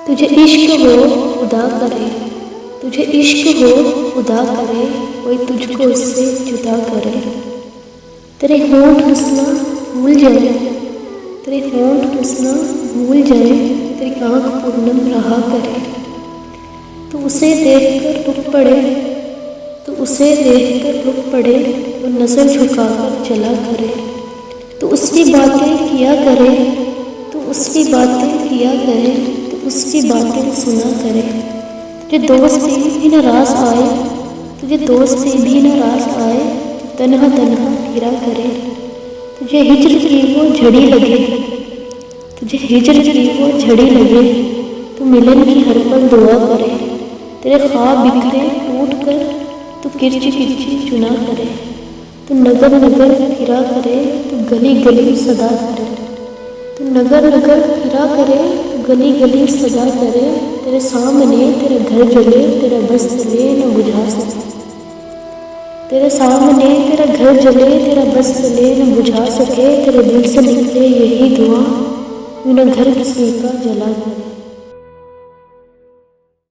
تجھے عشق ہو خدا کرے، تجھے عشق ہو خدا کرے، کوئی تجھ کو اس سے جدا کرے۔ تیرے ہونٹ ہنسنا بھول جائے، تیرے ہونٹ ہنسنا بھول جائے، تیری آنکھ پورنم رہا کرے۔ تو اسے دیکھ کر رک پڑے، تو اسے دیکھ کر رک پڑے، تو نظر جھکا کر چلا کرے۔ تو اس کی باتیں کیا کرے، تو اس کی باتیں کیا کرے، تو اس کی باتیں سنا کرے۔ تجھے دوست بھی ناراض آئے، تجھے دوست بھی ناراض آئے، تنہا تنہا پھرا کرے۔ تجھے ہجر کی وہ جھڑی لگے، تجھے ہجر کی وہ جھڑی لگے، تو ملن کی ہر پل دعا کرے۔ تیرے خواب بکھرے ٹوٹ کر، تو کرچی کرچی چنا کرے۔ تو نگر نگر پھرا کرے، تو گلی گلی صدا کرے۔ تو نگر نگر پھرا کرے، تو گلی گلی صدا کرے۔ تیرے سامنے تیرا گھر جلے، تیرا بس جلے نہ بجھا سکے۔ تیرے سامنے تیرا گھر جلے، تیرا بس جلے نہ بجھا سکے۔ تیرے دل سے نکلے یہی دعا، یوں نہ گھر کسی کا جلا کرے۔